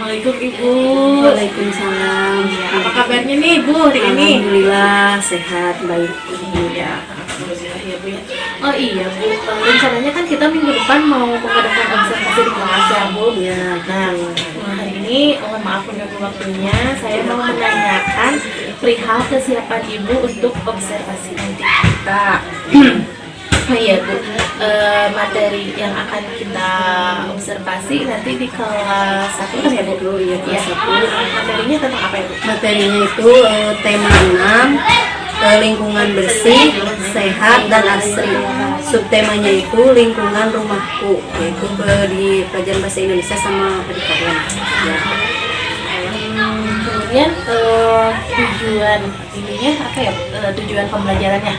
Assalamualaikum Ibu. Waalaikumsalam. Apa kabarnya nih Ibu hari ini? Alhamdulillah sehat baik. Ya, alhamdulillah ya Bu ya. Oh iya Bu, rencananya kan kita minggu depan mau mengadakan observasi di kelas ya Bu. Ya, Nah, hari ini mohon maaf mengganggu waktunya. Saya mau menanyakan perihal kesiapan Ibu untuk observasi nanti kita. Oh iya Bu, materi yang akan kita observasi nanti di kelas 1 kan ya Bu? Iya, kelas 1. Materinya tentang apa ya Bu? Materinya itu tema 6, lingkungan bersih, sehat dan asri. Subtemanya itu lingkungan rumahku, yaitu di pelajaran bahasa Indonesia sama pendidikan. Ya. Kemudian tujuan ininya apa ya? Tujuan pembelajarannya?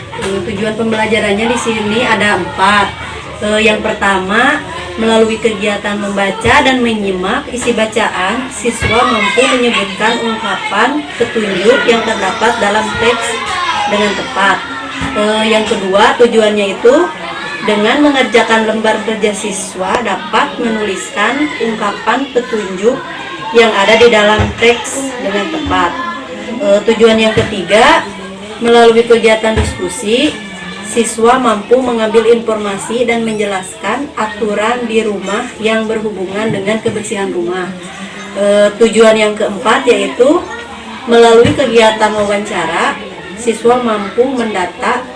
Tujuan pembelajarannya di sini ada 4. Yang pertama, melalui kegiatan membaca dan menyimak isi bacaan, siswa mampu menyebutkan ungkapan petunjuk yang terdapat dalam teks dengan tepat. Yang kedua, tujuannya itu dengan mengerjakan lembar kerja siswa dapat menuliskan ungkapan petunjuk yang ada di dalam teks dengan tepat. Tujuan yang ketiga, melalui kegiatan diskusi, siswa mampu mengambil informasi dan menjelaskan aturan di rumah yang berhubungan dengan kebersihan rumah. Tujuan yang keempat yaitu melalui kegiatan wawancara, siswa mampu mendata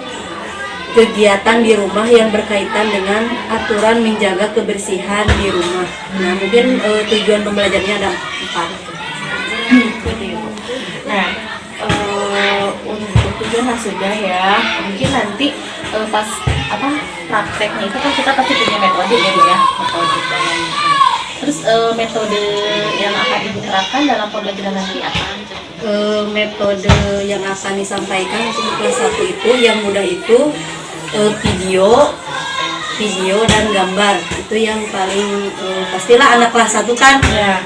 kegiatan di rumah yang berkaitan dengan aturan menjaga kebersihan di rumah. Nah, mungkin tujuan pembelajarannya ada 4. Nah, untuk tujuan sudah ya. Mungkin nanti pas prakteknya itu kan kita pasti punya metode ya Bu ya. Terus metode yang akan Ibu terapkan dalam pembelajaran nanti apa? Metode yang akan disampaikan untuk kelas 1 itu yang mudah itu video dan gambar. Itu yang paling pastilah anak kelas 1 kan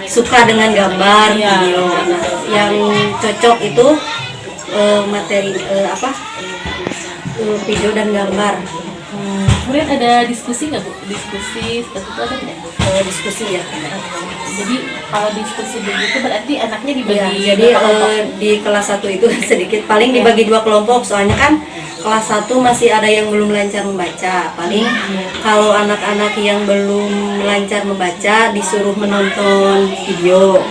suka dengan gambar, video. Nah, yang cocok itu materi video dan gambar. Kemudian ada diskusi nggak Bu? Diskusi seperti itu ada tidak? Diskusi ya. Jadi kalau diskusi begitu berarti anaknya dibagi jadi di kelas 1 itu sedikit paling dibagi 2 kelompok, soalnya kan kelas 1 masih ada yang belum lancar membaca. Paling kalau anak-anak yang belum lancar membaca disuruh menonton video.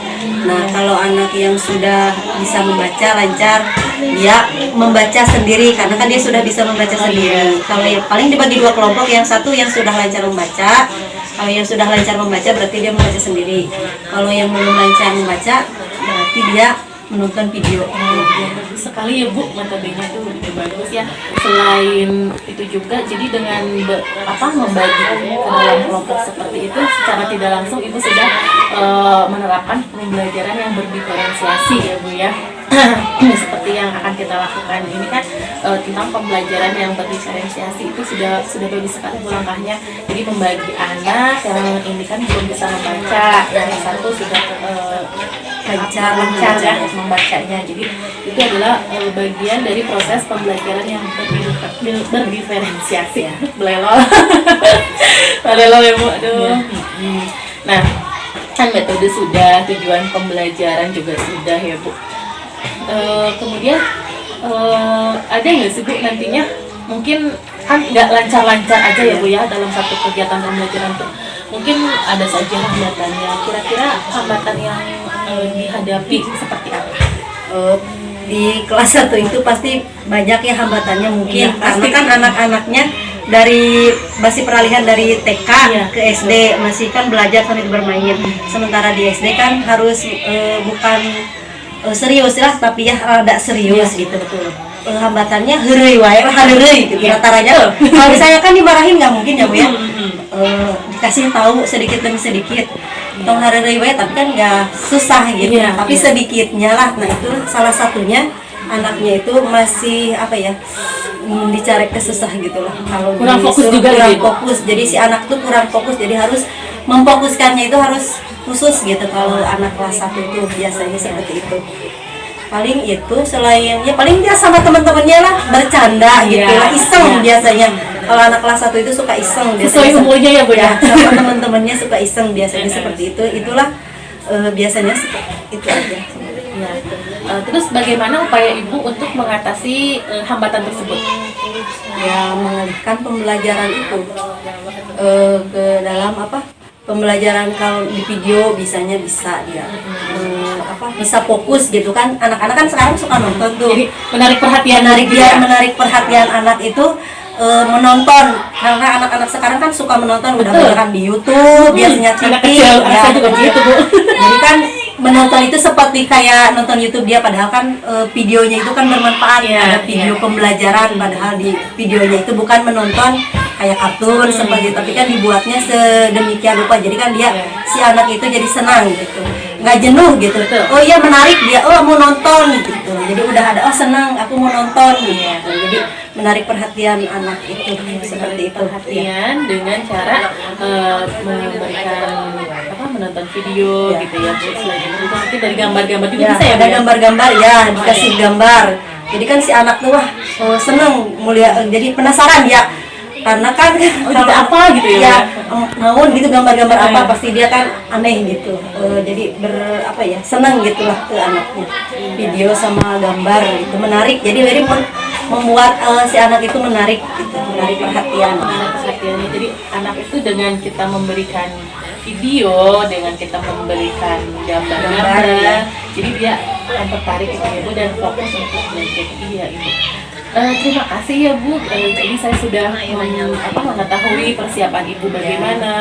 Nah, kalau anak yang sudah bisa membaca lancar, dia membaca sendiri karena kan dia sudah bisa membaca sendiri. Kalau yang paling dibagi 2 kelompok, yang satu yang sudah lancar membaca. Kalau yang sudah lancar membaca berarti dia membaca sendiri. Kalau yang belum lancar membaca berarti dia menonton video. Bagus sekali ya Bu, metodenya tuh bagus ya. Selain itu juga jadi dengan membagi ke dalam kelompok seperti itu secara tidak langsung Ibu sudah menerapkan pembelajaran yang berdiferensiasi ya Bu ya. Seperti yang akan kita lakukan ini kan tentang pembelajaran yang berdiferensiasi itu sudah bagus sekali Bu langkahnya. Jadi membagi anak yang ini kan belum bisa membaca, yang satu sudah lancar ya membacanya. Jadi itu adalah bagian dari proses pembelajaran yang berdiferensiasi ya. Belelol ya Bu. Aduh. Nah, kan metode sudah, tujuan pembelajaran juga sudah ya Bu. Kemudian ada nggak sih Bu nantinya mungkin kan nggak lancar-lancar aja ya Bu ya dalam satu kegiatan pembelajaran tuh mungkin ada saja hambatannya. Kira-kira hambatan yang dihadapi seperti apa? Di kelas 1 itu pasti banyak ya hambatannya mungkin karena kan anak-anaknya masih peralihan dari TK ke SD, masih kan belajar sambil bermain. Sementara di SD kan harus bukan serius lah tapi ya rada serius gitu. Betul. Hambatannya heureuy wae hareureuy gitu rata-ratanya. Kalau misalnya kan dimarahin nggak mungkin ya Bu ya. Dikasih tahu sedikit demi sedikit. Tong hareureuy wae tapi kan nggak susah gitu. Tapi sedikitnya lah. Nah, itu salah satunya anaknya itu masih dicari kesusah gitu lah. Kalau kurang fokus juga kurang fokus. Jadi si anak tuh kurang fokus. Jadi harus memfokuskannya itu harus khusus gitu. Kalau anak kelas 1 itu biasanya seperti itu. Paling itu selain paling dia sama teman-temannya lah bercanda gitu lah, iseng biasanya. Kalau anak kelas 1 itu suka iseng biasanya. Sesuai umurnya ya Bu ya. Sama teman-temannya suka iseng biasanya seperti itu. Itulah Biasanya itu aja. Ya. Terus bagaimana upaya Ibu untuk mengatasi hambatan tersebut? Ya, mengalihkan pembelajaran itu ke dalam pembelajaran. Kalau di video bisanya bisa dia bisa fokus gitu kan. Anak-anak kan sekarang suka nonton tuh, Jadi menarik perhatian menarik perhatian anak itu menonton, karena anak-anak sekarang kan suka menonton udah kan di YouTube biasanya anak TV kecil, ya, saya juga begitu, Bu. jadi kan menonton itu seperti kayak nonton YouTube dia, padahal kan videonya itu kan bermanfaat. Ada video pembelajaran, padahal di videonya itu bukan menonton kayak kartun seperti itu, tapi kan dibuatnya sedemikian rupa, jadi kan dia si anak itu jadi senang gitu, nggak jenuh gitu. Oh iya menarik dia, oh mau nonton gitu, jadi udah ada oh senang aku mau nonton gitu. Jadi menarik perhatian anak itu seperti itu. Perhatian dengan cara memberikan menonton video gitu ya. Selain itu mungkin dari gambar-gambar juga bisa ya, ada Bu, ya? gambar-gambar ya, dikasih gambar, jadi kan si anak tuh wah seneng mulia, jadi penasaran ya, karena kan kalau apa gitu ya, naon gitu gambar-gambar apa, pasti dia kan aneh gitu. Jadi seneng gitulah ke anaknya, video sama gambar itu menarik, jadi membuat si anak itu menarik gitu, menarik perhatian. Perhatiannya. Jadi anak itu dengan kita memberikan video, dengan kita memberikan gambar-gambar, ya. jadi dia akan tertarik gitu ya, Bu, dan fokus untuk belajar. Iya, Ibu. Terima kasih ya, Bu. Jadi saya sudah mengetahui persiapan Ibu bagaimana,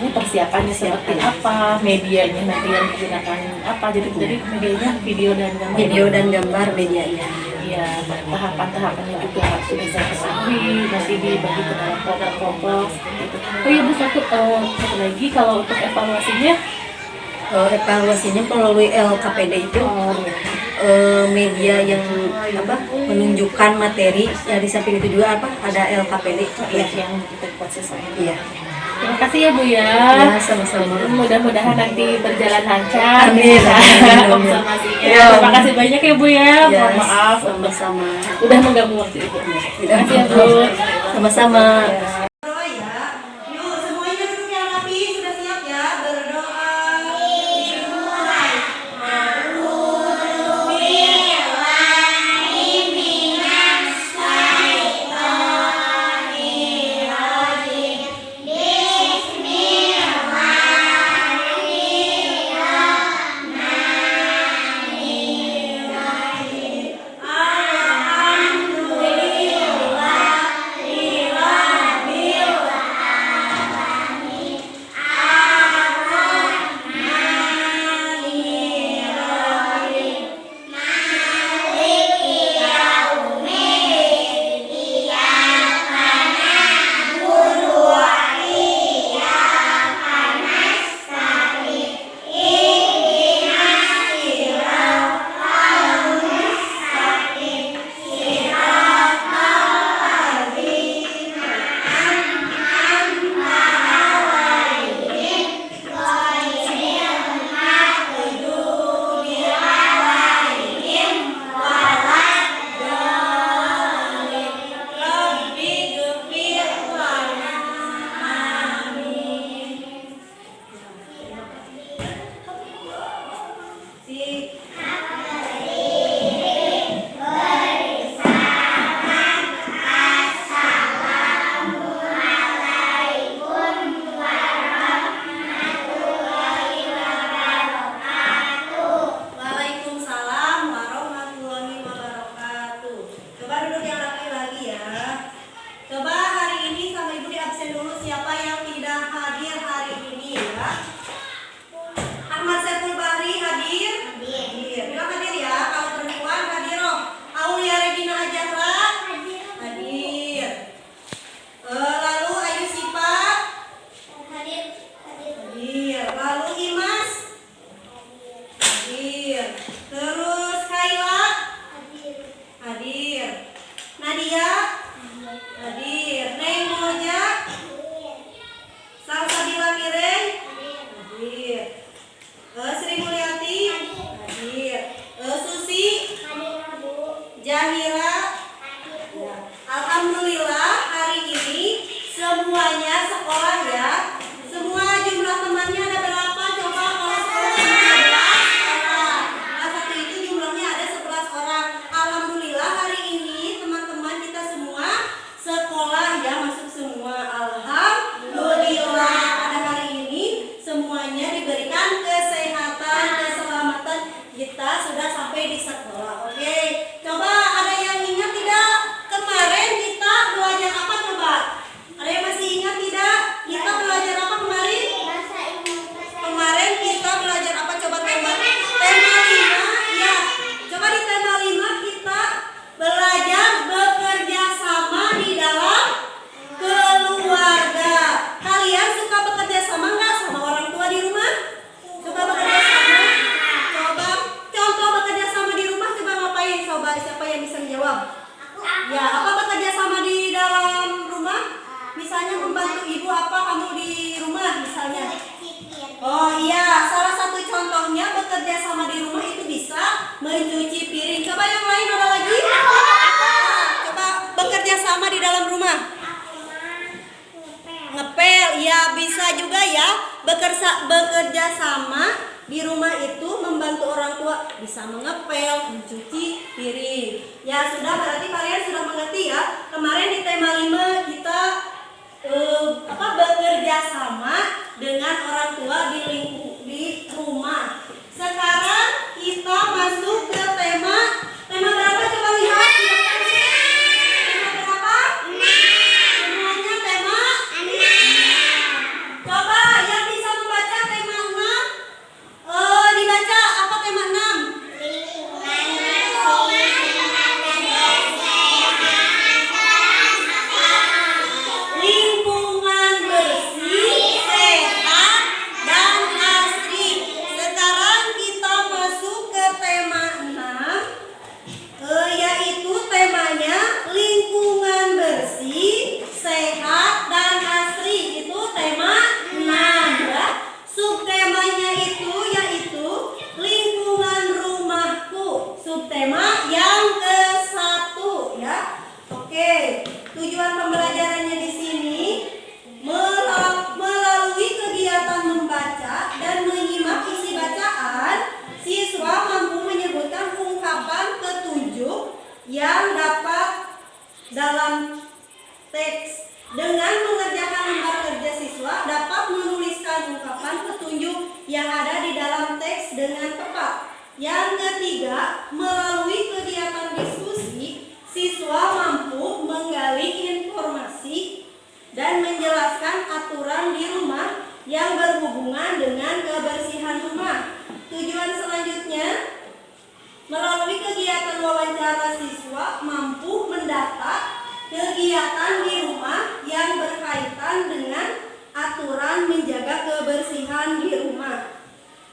persiapannya seperti apa, medianya nanti yang digunakan apa. Jadi medianya video dan gambar medianya. Iya, tahapan-tahapannya juga sudah saya ketahui, nanti dibagi ke dalam kelompok-kelompok gitu. Oh iya, Bu, satu lagi, kalau untuk evaluasinya Melalui LKPD itu media yang menunjukkan materi, ya di samping itu juga ada LKPD yang kita proses. Iya. Terima kasih ya, Bu, ya. Ya, sama-sama. Mudah-mudahan nanti berjalan lancar. Amin. Observasinya. Terima kasih banyak ya, Bu, ya. Mohon maaf sama-sama udah mengganggu waktu Ibu. Terima kasih ya, Bu. Sama-sama. Alhamdulillah hari ini semuanya sekolah ya, semua jumlah jawab. Ya, apa bekerja sama di dalam rumah? Misalnya membantu ibu apa kamu di rumah misalnya? Oh iya, salah satu contohnya bekerja sama di rumah itu bisa mencuci piring. Coba yang lain ada lagi? Coba bekerja sama di dalam rumah. Ngepel, ya bisa juga ya. Bekerja sama di rumah itu membantu orang tua bisa mengepel, mencuci piring. Ya sudah, berarti kalian sudah mengerti ya. Kemarin di tema 5 kita bekerja sama dengan orang tua di rumah. Sekarang kita masuk ke tema berapa, coba lihat. Tema berapa? Semuanya tema 6. Coba yang bisa membaca tema 6, dibaca apa tema 6? Lingkungan bersih, sehat, dan asri. Sekarang kita masuk ke tema 6, yaitu temanya lingkungan bersih, sehat, dan asri. Itu tema 6 ya. Subtemanya itu yaitu lingkungan rumahku. Subtema yang ke-1 ya. Oke, tujuan pembelajarannya di sini melalui kegiatan membaca dan menyimak isi bacaan, siswa mampu menyebutkan ungkapan petunjuk yang dapat dalam teks. Dengan mengerjakan lembar kerja, siswa dapat menuliskan ungkapan petunjuk yang ada di dalam teks dengan tepat. Yang ketiga, melalui kegiatan diskusi, siswa mampu menggali informasi dan menjelaskan aturan di rumah yang berhubungan dengan kebersihan rumah. Tujuan selanjutnya, melalui kegiatan wawancara, siswa mampu mendata kegiatan di rumah yang berkaitan dengan aturan menjaga kebersihan di rumah.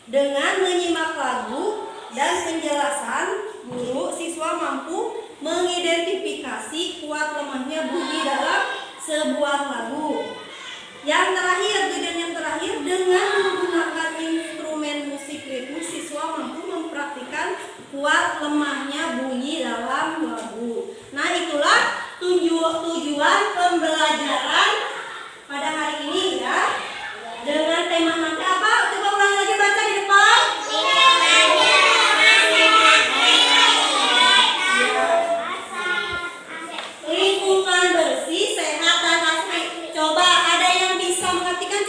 Dengan menyimak lagu dan penjelasan guru, siswa mampu mengidentifikasi kuat lemahnya bunyi dalam sebuah lagu. Yang terakhir, tujuan yang terakhir, dengan menggunakan instrumen musik ritmus, siswa mampu mempraktikkan kuat lemahnya bunyi dalam lagu. Nah, itulah tujuan pembelajaran pada hari ini ya. Dengan tema nanti apa? Coba ulang lagi, baca di depan. Lingkungan bersih, sehat, dan asri. Coba ada yang bisa mengartikan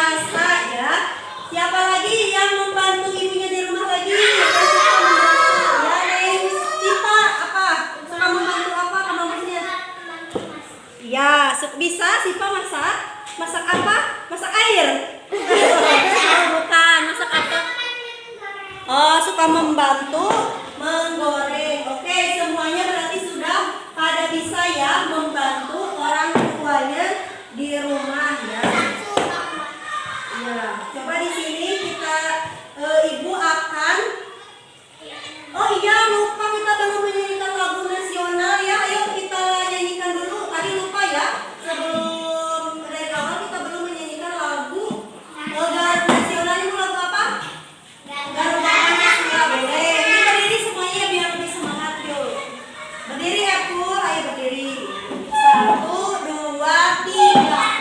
masak ya. Siapa lagi yang membantu ibunya di rumah lagi? Yang suka membantu? Ya, Neng Sipa, apa? Suka membantu apa kamu? Ya, bisa Sipa masak? Masak apa? Masak air? Bukan, masak apa? Oh, suka membantu menggoreng. Oke, semuanya berarti sudah pada bisa ya membantu orang tuanya di rumah ya. Ya, coba di sini kita ibu akan. Oh iya, lupa kita belum menyanyikan lagu nasional ya. Ayo kita nyanyikan dulu. Tadi lupa ya. Sebelum dari awal kita belum menyanyikan lagu Garuda nasional. Itu lagu apa? Garuda nasional. Boleh. Ini berdiri semuanya biar lebih semangat yuk. Berdiri ya Pur. Ayo berdiri. 1, 2, 3.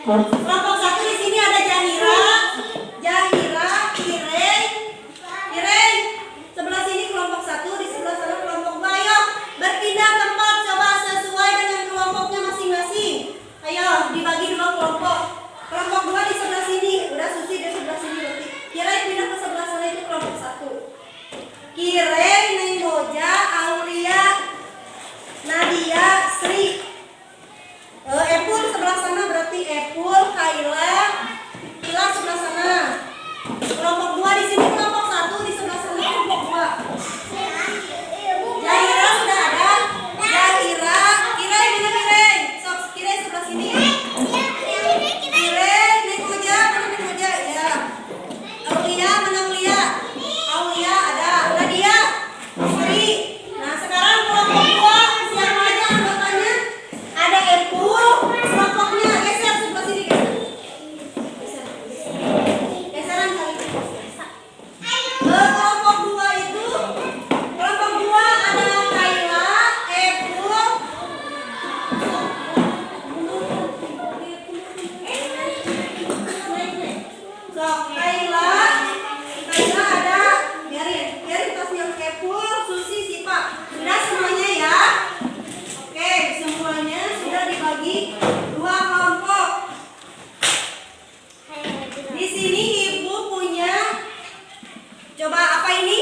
Kelompok 1 di sini ada Jahira, Ireng. Sebelah sini kelompok 1, di sebelah sana kelompok 2. Ayo berpindah tempat, coba sesuai dengan kelompoknya masing-masing. Ayo dibagi 2 kelompok. Kelompok 2 di sebelah sini. Udah Susi di sebelah sini berarti. Kireng pindah ke sebelah sana, itu kelompok 1. Kireng, Neng Moja, Aulia, Nadia, Sri. Epul sebelah sana berarti Epul, Kaila, Ila sebelah sana. Kelompok 2 di sini kelompok 1, di sebelah sana kelompok 2. Jahira sudah ada. Jahira, Kireng mana Kireng? Sok Kireng sebelah sini. Kireng, Neng Moja, mana Neng Moja? Ya. Aulia, mana Aulia? Aulia ada. Nadia, Sri. Nah sekarang kelompok 2 siapa aja anggotanya? Ada Epul, kelompoknya geser sebelah sini geser. Geseran kali. Kelompok 2 itu, kelompok 2 ada Kaila, Epul, sok Kaila ada, biarin tasnya Epul, Susi, Sipa. Sudah semuanya ya. Oke, semuanya sudah dibagi 2 kelompok. Di sini ibu punya, coba apa ini?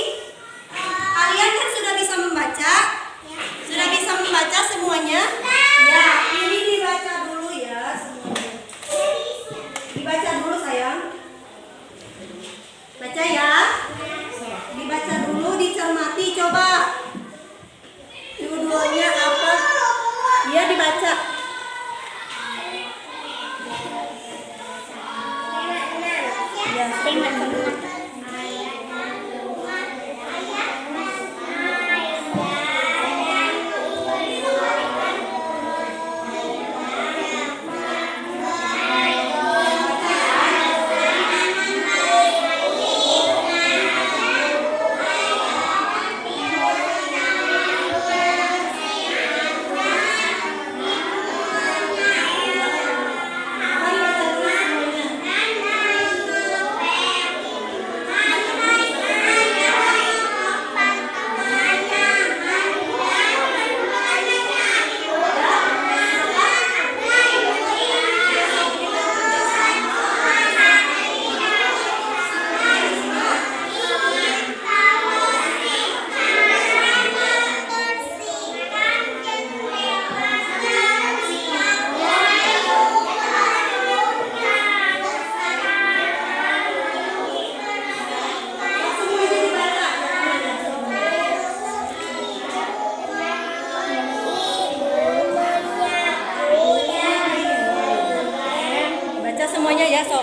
Kalian kan sudah bisa membaca? Sudah bisa membaca semuanya? Ya, ini dibaca dulu ya semuanya. Dibaca dulu sayang. Baca ya. Dibaca dulu, dicermati coba. Judulnya apa? Dia dibaca. Ya,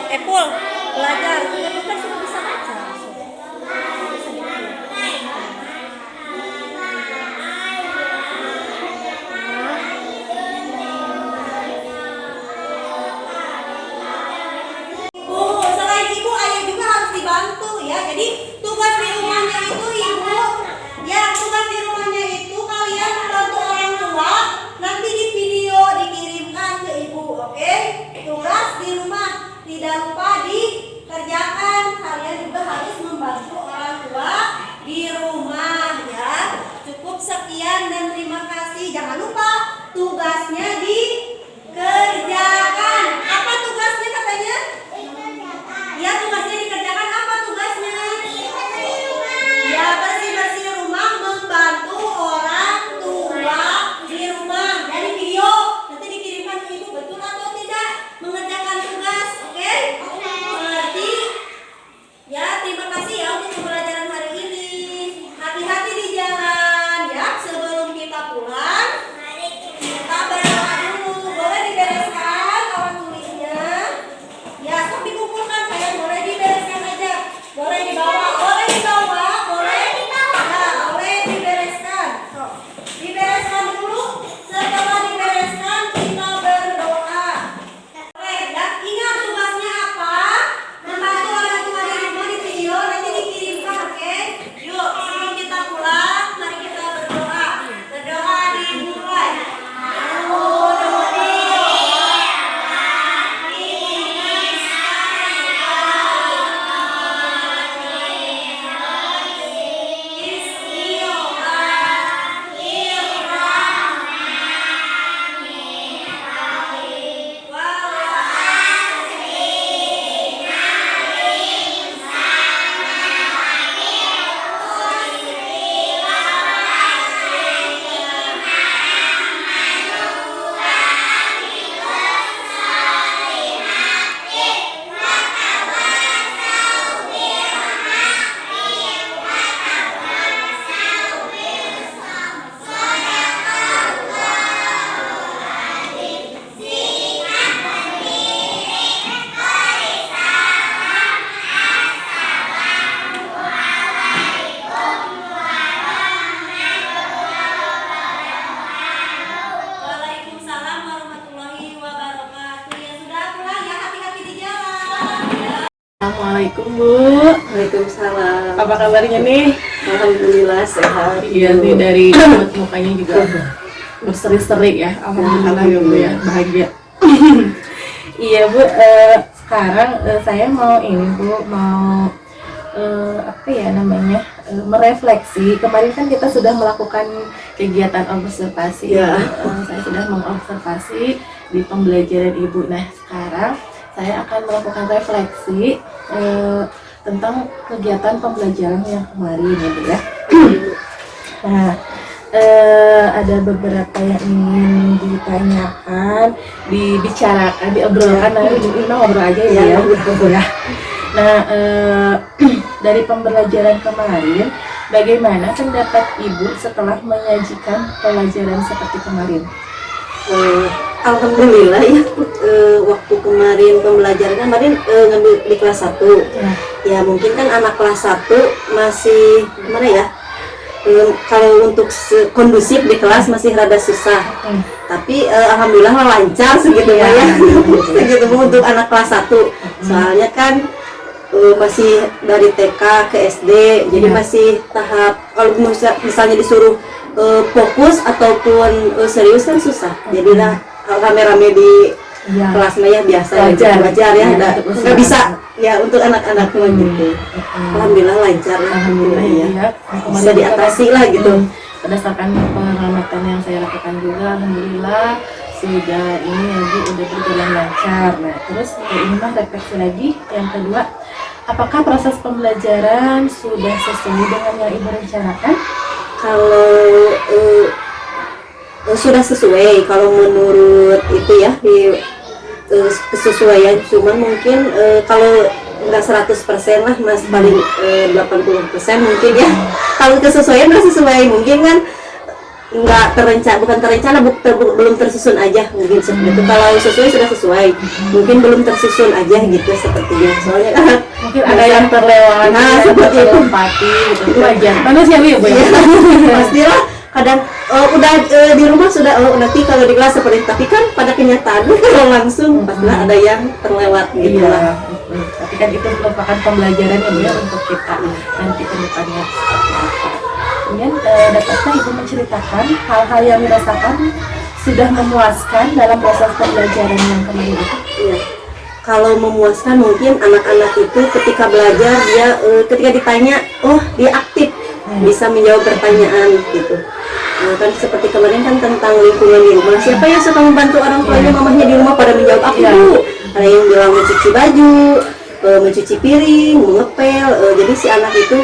Epul, belajar. Ibu kan sudah bisa baca. Selain ibu, ayah juga harus dibantu ya. Jadi tugas di rumahnya itu ibu, ya tugas di rumahnya itu kalian membantu orang tua. Nanti di video dikirimkan ke ibu, oke? Tugas di rumah tidak lupa dikerjakan. Kalian juga harus membantu orang tua di rumah ya. Cukup sekian dan terima kasih. Jangan lupa tugasnya dikerjakan. Apa tugasnya katanya? Ya, tugasnya dikerjakan. Apa tugasnya? Ya, bersih-bersih rumah, membantu orang tua di rumah. Dari video nanti dikirimkan ke ibu, betul atau tidak mengerjakan tugas, oke? Mengerti? Ya, terima kasih ya untuk pembelajaran hari ini. Hati-hati di jalan ya. Sebelum kita pulang, kita berdoa dulu. Boleh dibereskan awan tulisnya? Ya, sok dikumpulkan sayang, boleh dibereskan aja. Boleh dibawa, boleh dibawa, boleh. Ya, boleh dibereskan. Sok, dibereskan dulu. Setelah dibereskan kita berdoa. Oke, dan ingat tugasnya apa? Membantu orang tua di rumah di video nanti dikirimkan, oke? Yuk, sebelum kita pulang, mari kita berdoa. Berdoa dimulai. Waalaikumsalam warahmatullahi wabarakatuh. Ya sudah pulang ya, hati-hati di jalan. Assalamualaikum Bu. Waalaikumsalam. Apa kabarnya nih? Alhamdulillah sehat. Iya nih dari mukanya juga berseri-seri ya. Alhamdulillah ya Bu ya, bahagia. Iya Bu, sekarang saya mau ini Bu, mau apa ya namanya, merefleksi. Kemarin kan kita sudah melakukan kegiatan observasi. Ya. Saya sudah mengobservasi di pembelajaran Ibu. Nah sekarang saya akan melakukan refleksi tentang kegiatan pembelajaran yang kemarin ya Bu ya. Nah, ada beberapa yang ingin ditanyakan, dibicarakan, diobrolkan. Nah, kita ngobrol aja ya, Bu ya. Nah, dari pembelajaran kemarin, bagaimana pendapat Ibu setelah menyajikan pelajaran seperti kemarin? Alhamdulillah ya, waktu kemarin pembelajaran kemarin ngambil di kelas 1 ya, mungkin kan anak kelas 1 masih gimana ya, kalau untuk kondusif di kelas masih rada susah, tapi alhamdulillah lancar segitu ya, segitu untuk anak kelas 1, soalnya kan masih dari TK ke SD, jadi masih tahap, kalau misalnya disuruh fokus ataupun serius kan susah, jadilah rame-rame di kelasnya ya biasa wajar ya, nggak bisa ya untuk anak-anak gitu. Alhamdulillah lancar ya, Alhamdulillah ya, bisa diatasi lah gitu. Berdasarkan pengamatan yang saya lakukan juga, alhamdulillah sudah ini ya Bu, udah berjalan lancar. Nah terus ini mah refleksi lagi yang kedua, apakah proses pembelajaran sudah sesuai dengan yang Ibu rencanakan? Kalau sudah sesuai, kalau menurut itu ya di kesesuaian, cuman mungkin kalau nggak 100% lah mas, paling 80% mungkin ya. Kalau kesesuaian masih sesuai, mungkin kan nggak terencana, bukan terencana, belum tersusun aja mungkin seperti itu. Kalau sesuai sudah sesuai, mungkin belum tersusun aja gitu sepertinya. Soalnya kan Mungkin ada yang terlewat, Nah, ada yang seperti itu. terlewati gitu. Itu wajar. Manusiawi ya, Bu ya. pastilah kadang udah di rumah sudah nanti kalau di kelas seperti itu. Tapi kan pada kenyataan kalau langsung pastilah ada yang terlewat gitu Iya. lah. Tapi kan itu merupakan pembelajaran ya, Bu ya, untuk kita nanti ke depannya seperti apa. Kemudian dapatkah Ibu menceritakan hal-hal yang dirasakan sudah memuaskan dalam proses pembelajaran yang kemarin itu? Iya. Kalau memuaskan mungkin anak-anak itu ketika belajar dia ketika ditanya, oh dia aktif, bisa menjawab pertanyaan gitu. Nah, kan seperti kemarin kan tentang lingkungan di rumah, siapa yang suka membantu orang tuanya, mamahnya di rumah pada menjawab aku Bu. Ada yang bilang mencuci baju, mencuci piring, mengepel. Jadi si anak itu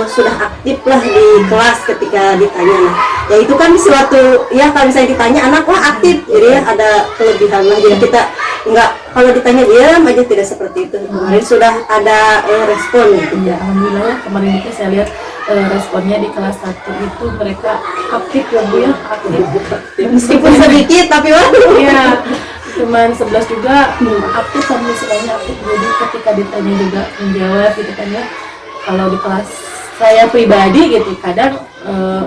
sudah aktif lah di kelas ketika ditanya. Nah, ya itu kan suatu ya kalau misalnya ditanya anak wah aktif, jadi ya ada kelebihan lah. Jadi kita nggak kalau ditanya diam aja, tidak seperti itu. Kemarin sudah ada respon gitu. Ya, alhamdulillah ya, kemarin itu saya lihat responnya di kelas 1 itu mereka aktif ya, Bu ya, aktif. Meskipun sedikit tapi waduh. Iya, cuman 11 juga aktif, sambil semuanya aktif. Jadi ketika ditanya juga menjawab gitu kan ya. Kalau di kelas saya pribadi gitu, kadang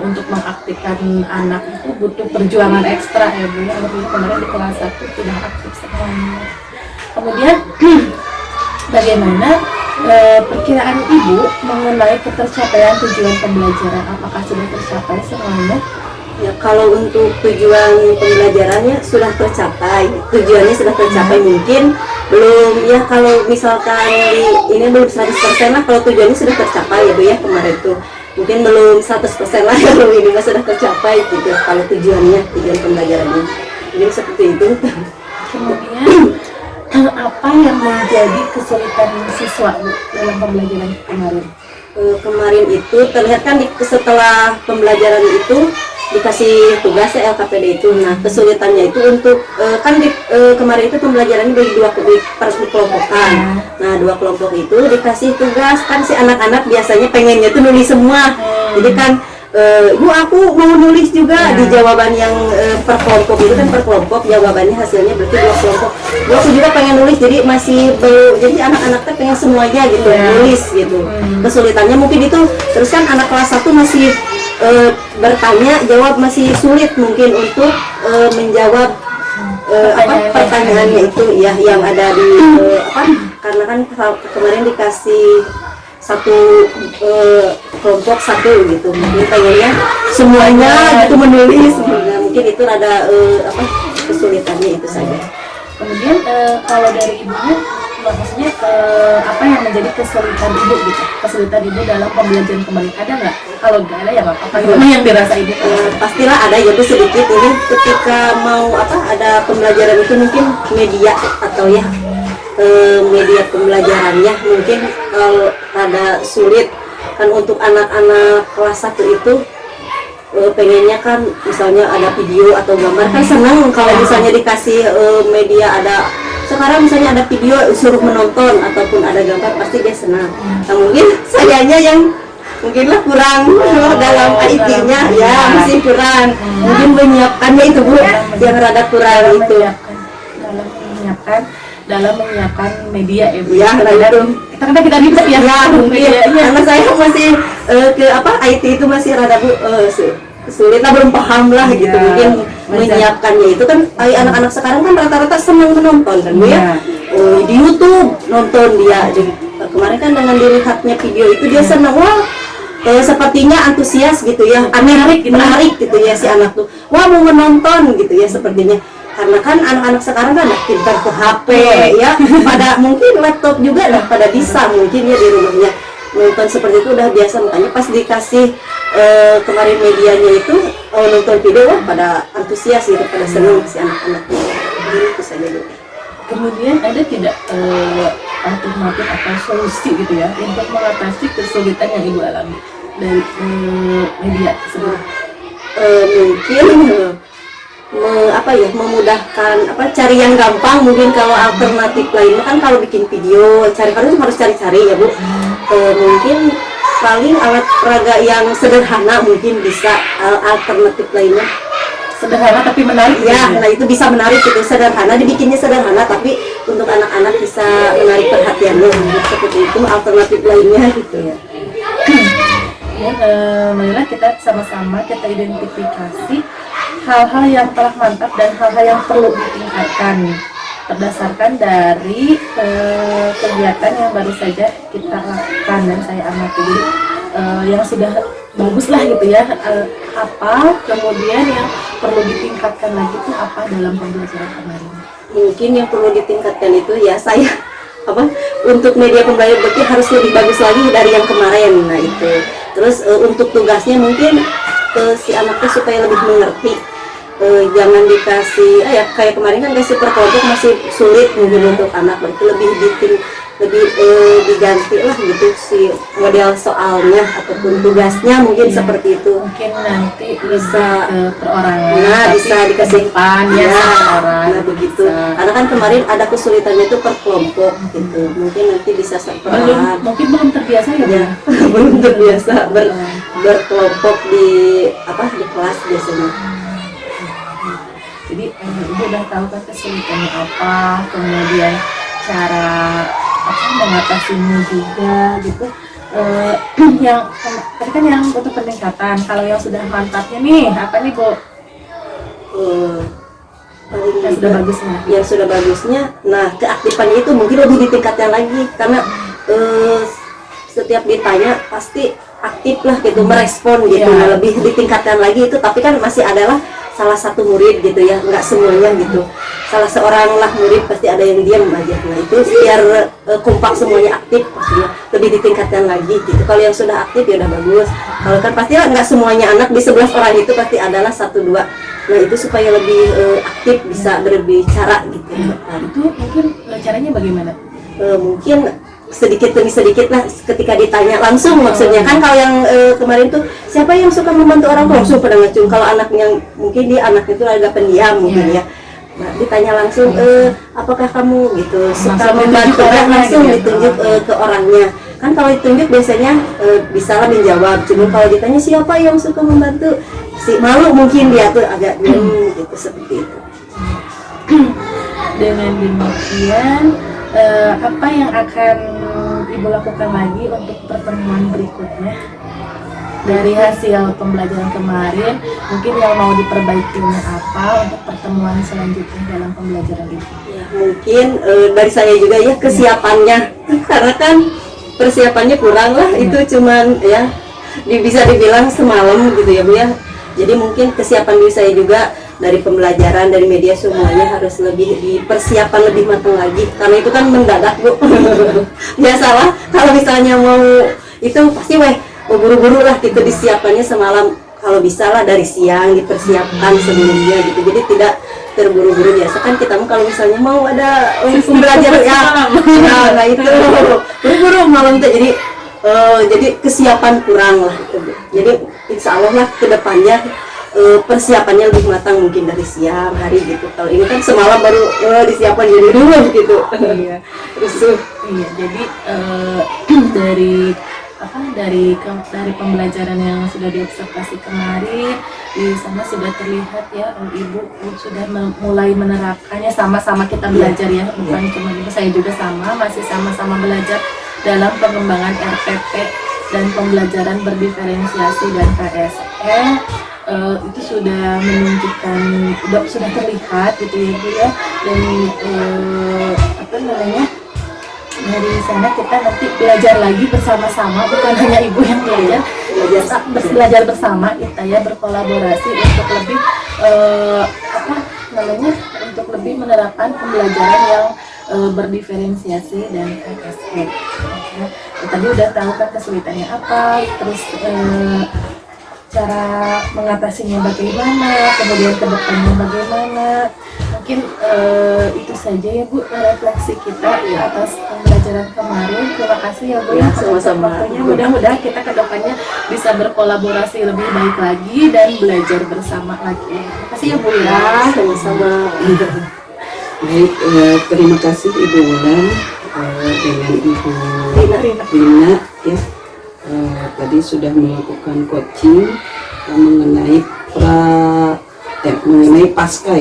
untuk mengaktifkan anak itu butuh perjuangan ekstra ya, Bu ya. Alhamdulillah kemarin di kelas 1 sudah aktif semuanya. Kemudian bagaimana perkiraan Ibu mengenai ketercapaian tujuan pembelajaran? Apakah sudah tercapai semuanya? Ya, kalau untuk tujuan pembelajarannya sudah tercapai, tujuannya sudah tercapai, mungkin belum ya kalau misalkan ini belum 100% lah, kalau tujuannya sudah tercapai ya Bu ya kemarin tuh mungkin belum 100% lah kalau ini mah sudah tercapai gitu kalau tujuan pembelajarannya mungkin seperti itu. Kemudian apa yang menjadi kesulitan siswa Bu, dalam pembelajaran kemarin? Kemarin itu terlihat kan setelah pembelajaran itu dikasih tugas ya LKPD itu. Nah kesulitannya itu untuk kemarin itu pembelajarannya bagi per kelompokan. Nah 2 kelompok itu dikasih tugas, kan si anak-anak biasanya pengennya tuh nulis semua. Jadi kan Bu aku mau nulis juga di jawaban yang per kelompok itu kan per kelompok jawabannya hasilnya berarti 2 kelompok. Bu aku juga pengen nulis, jadi masih belum, jadi anak-anak tuh pengen semuanya gitu nulis gitu. Kesulitannya mungkin itu, terus kan anak kelas 1 masih bertanya jawab masih sulit mungkin untuk menjawab pertanyaannya itu ya yang ada di karena kan kemarin dikasih satu kelompok satu gitu, mungkin pengennya semuanya gitu menulis. Nah, mungkin itu ada kesulitannya itu saja. Kemudian kalau dari Ibunya, maksudnya apa yang menjadi kesulitan Ibu gitu? Kesulitan Ibu dalam pembelajaran kemarin ada nggak? Kalau nggak ada ya nggak apa-apa. Gimana yang dirasa Ibu? Pastilah ada ya Bu, sedikit ini ketika mau ada pembelajaran itu mungkin media atau ya media pembelajarannya mungkin ada sulit kan untuk anak-anak kelas 1 itu. Pengennya kan misalnya ada video atau gambar kan senang kalau misalnya dikasih media ada sekarang misalnya ada video suruh menonton ataupun ada gambar pasti dia senang. Nah, mungkin sayanya yang mungkinlah kurang dalam IT-nya ya masih kurang. Mungkin menyiapkannya itu Bu yang rada kurang itu. Dalam menyiapkan media ya Bu. Ya, nah itu. Karena kita ribet ya. Ya mungkin karena saya masih IT itu masih rada Bu sulit lah, belum paham lah gitu. Mungkin menyiapkannya itu kan anak-anak sekarang kan rata-rata senang menonton kan Bu ya. Di YouTube nonton dia. Jadi kemarin kan dengan dilihatnya video itu dia senang, wah sepertinya antusias gitu ya, menarik gitu ya si anak tuh, wah mau menonton gitu ya sepertinya. Karena kan anak-anak sekarang kan pintar ke HP ya, pada mungkin laptop juga lah pada bisa mungkin ya di rumahnya nonton seperti itu udah biasa. Makanya pas dikasih kemarin medianya itu nonton video wah pada antusias gitu, pada senang si anak-anaknya. Itu saja dulu. Kemudian ada tidak alternatif atau solusi gitu ya untuk mengatasi kesulitan yang Ibu alami dari media tersebut? Mungkin memudahkan cari yang gampang. Mungkin kalau alternatif lainnya kan kalau bikin video harus cari-cari ya Bu. Mungkin paling alat peraga yang sederhana mungkin bisa, alternatif lainnya Sederhana tapi menarik. ya. Nah itu bisa menarik, itu sederhana, dibikinnya sederhana tapi untuk anak-anak bisa menarik perhatiannya seperti itu, alternatif lainnya gitu ya. Ya, marilah kita sama-sama kita identifikasi hal-hal yang telah mantap dan hal-hal yang perlu ditingkatkan berdasarkan dari kegiatan yang baru saja kita lakukan dan saya amati. Jadi yang sudah bagus lah gitu ya, apa kemudian yang perlu ditingkatkan lagi itu apa dalam pembelajaran kemarin. Mungkin yang perlu ditingkatkan itu ya saya untuk media pembelajaran berarti harus lebih bagus lagi dari yang kemarin. Nah itu terus untuk tugasnya mungkin si anaknya supaya lebih mengerti, jangan dikasih ya kayak kemarin kan kasih per kelompok masih sulit mungkin untuk anak, berarti lebih diganti lah gitu si model soalnya ataupun tugasnya mungkin seperti itu. Mungkin nanti bisa perorangan, Nah tapi bisa dikasih depan ya satu orang. nah begitu. Karena kan kemarin ada kesulitannya itu per kelompok gitu, mungkin nanti bisa per orang. Mungkin belum terbiasa ya, Ya, belum terbiasa berkelompok di kelas biasanya. Jadi ibu udah tahu kan kesulitannya apa, kemudian cara mengatasinya juga gitu. Yang tadi kan yang butuh peningkatan. Kalau yang sudah mantapnya nih apa nih Bu? Paling Yang sudah bagusnya. Yang sudah bagusnya, nah keaktifannya itu mungkin lebih ditingkatkan lagi karena setiap ditanya pasti aktif lah gitu, merespon gitu. Ya. Nah, lebih ditingkatkan lagi itu, tapi kan masih adalah salah satu murid gitu ya, nggak semuanya gitu. Salah seorang lah murid pasti ada yang diam aja. Nah itu biar kompak semuanya aktif, pastinya lebih ditingkatkan lagi gitu. Kalau yang sudah aktif ya udah bagus. Kalau kan pasti nggak semuanya anak di 11 orang itu pasti adalah 1-2. Nah itu supaya lebih aktif bisa berbicara gitu. Nah, Itu mungkin caranya bagaimana? mungkin sedikit demi sedikit lah ketika ditanya langsung, maksudnya kan kalau yang kemarin tuh siapa yang suka membantu orang tua langsung pada ngecung. Kalau anaknya mungkin anaknya itu agak pendiam mungkin ya. Nah, ditanya langsung apakah kamu gitu suka Langsung membantu ditunjuk orangnya langsung gitu ya. ditunjuk ke orangnya. Kan kalau ditunjuk biasanya bisa lah menjawab. Cuma kalau ditanya siapa yang suka membantu, si malu mungkin dia tuh agak gitu seperti itu. Dengan demikian apa yang akan Ibu lakukan lagi untuk pertemuan berikutnya dari hasil pembelajaran kemarin? Mungkin yang mau diperbaikinya apa untuk pertemuan selanjutnya dalam pembelajaran ini? Ya, mungkin dari saya juga ya kesiapannya karena kan persiapannya kurang lah, itu cuman ya bisa dibilang semalam gitu ya Bu ya. Jadi mungkin kesiapan diri saya juga dari pembelajaran, dari media semuanya harus lebih dipersiapkan lebih matang lagi karena itu kan mendadak Bu. Biasalah kalau misalnya mau itu pasti buru-buru lah gitu disiapkannya semalam, kalau bisa lah dari siang dipersiapkan sebelumnya gitu, jadi tidak terburu-buru. Biasa kan kita kalau misalnya mau ada pembelajaran ya nah itu buru-buru malam tuh, jadi kesiapan kurang lah gitu. Jadi insya Allah lah kedepannya persiapannya lebih matang mungkin dari siang hari gitu. Kalau ini kan semalam baru disiapkan jadi dulu gitu. Iya. Iya, jadi dari pembelajaran yang sudah diobservasi kemarin di sana sudah terlihat ya Ibu sudah mulai menerapkannya, sama-sama kita belajar ya, bukan cuma Ibu, saya juga masih sama-sama belajar dalam pengembangan RPP dan pembelajaran berdiferensiasi dan KSL. Itu sudah menunjukkan, sudah terlihat gitu ya Bu ya, dan dari sana kita nanti belajar lagi bersama-sama, bukan hanya Ibu yang belajar bersama kita ya, berkolaborasi untuk lebih untuk lebih menerapkan pembelajaran yang berdiferensiasi dan KSL. Ya, tadi udah tahu kan kesulitannya apa, terus cara mengatasinya bagaimana, kemudian kedepannya bagaimana. Mungkin itu saja ya Bu refleksi kita atas pembelajaran kemarin. Terima kasih ya Bu ya, sama-sama. waktunya. Mudah-mudahan kita kedepannya bisa berkolaborasi lebih baik lagi dan belajar bersama lagi. Terima kasih ya Bu ya. Sama-sama. Baik, terima kasih Ibu Wulan dengan Ibu Rina ya tadi sudah melakukan coaching mengenai mengenai pasca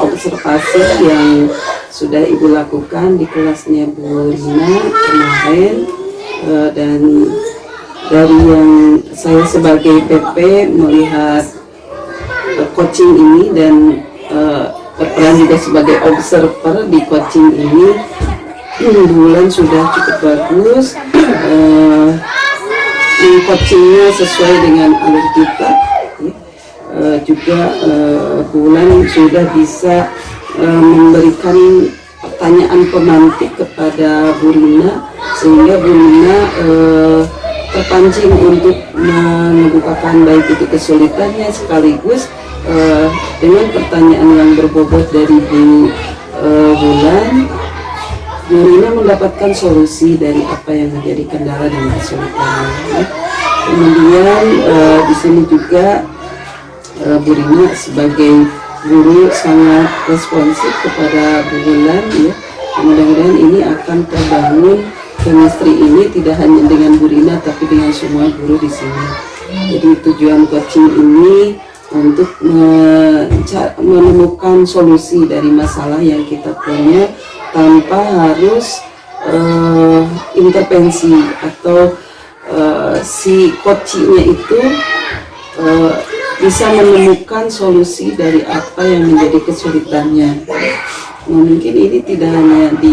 observasi yang sudah Ibu lakukan di kelasnya Bu Rina kemarin, dan dari yang saya sebagai PP melihat coaching ini dan berperan juga sebagai observer di coaching ini, bulan sudah cukup bagus. Coachingnya sesuai dengan alur kita, juga bulan sudah bisa memberikan pertanyaan pemantik kepada Bu Rina, sehingga Bu Rina terpancing untuk mengemukakan baik itu kesulitannya, sekaligus dengan pertanyaan yang berbobot dari Bu Bulan, Bu Rina mendapatkan solusi dari apa yang menjadi kendala dan kesulitannya. Kemudian di sini juga Bu Rina sebagai guru sangat responsif kepada Bu Bulan, ya. Mudah-mudahan ini akan terbangun chemistry ini tidak hanya dengan Bu Rina tapi dengan semua guru di sini. Jadi tujuan coaching ini untuk menemukan solusi dari masalah yang kita punya tanpa harus intervensi, atau si coachingnya itu bisa menemukan solusi dari apa yang menjadi kesulitannya. Nah, mungkin ini tidak hanya di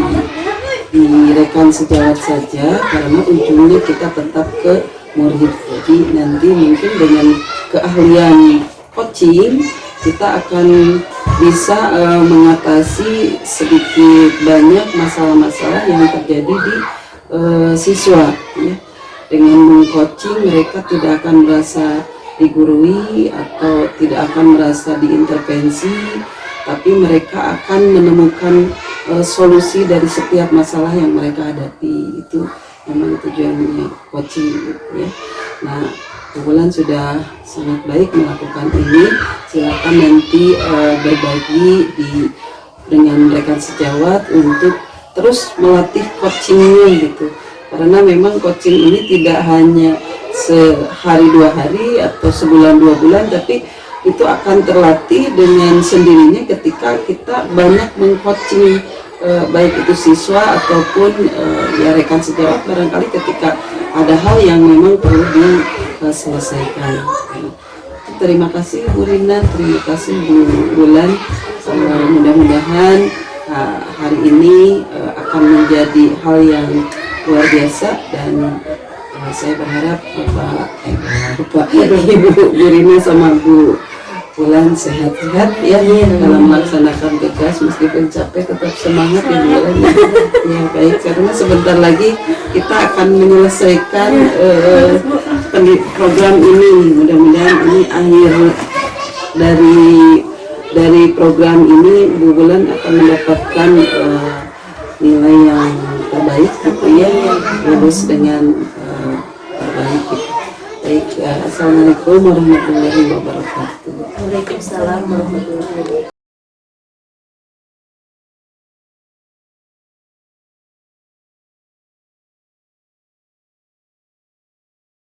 rekan sejawat saja, karena ujungnya kita tetap ke murid. Jadi nanti mungkin dengan keahlian coaching kita akan bisa mengatasi sedikit banyak masalah-masalah yang terjadi di siswa, ya. Dengan meng-coaching mereka tidak akan merasa digurui atau tidak akan merasa diintervensi, tapi mereka akan menemukan solusi dari setiap masalah yang mereka hadapi. Itu memang tujuannya coaching, ya. Nah, Bulan sudah sangat baik melakukan ini. Silakan nanti berbagi dengan rekan sejawat untuk terus melatih coachingnya gitu. Karena memang coaching ini tidak hanya sehari 2 hari atau sebulan 2 bulan, tapi itu akan terlatih dengan sendirinya ketika kita banyak mengcoaching baik itu siswa ataupun ya rekan sejawat, barangkali ketika ada hal yang memang perlu diselesaikan. Terima kasih Bu Rina, terima kasih Bu Bulan. Mudah-mudahan hari ini akan menjadi hal yang luar biasa, dan saya berharap Ibu Bu Rina sama Bu Bulan sehat-sehat ya dalam melaksanakan tugas, meskipun capek tetap semangat ya Bulan. Ya baik, karena sebentar lagi kita akan menyelesaikan program ini. Mudah-mudahan ini akhir dari program ini, Bu Bulan akan mendapatkan nilai yang terbaik gitu ya, lulus dengan terbaik gitu. Baik, assalamualaikum warahmatullahi wabarakatuh. Waalaikumsalam warahmatullahi wabarakatuh.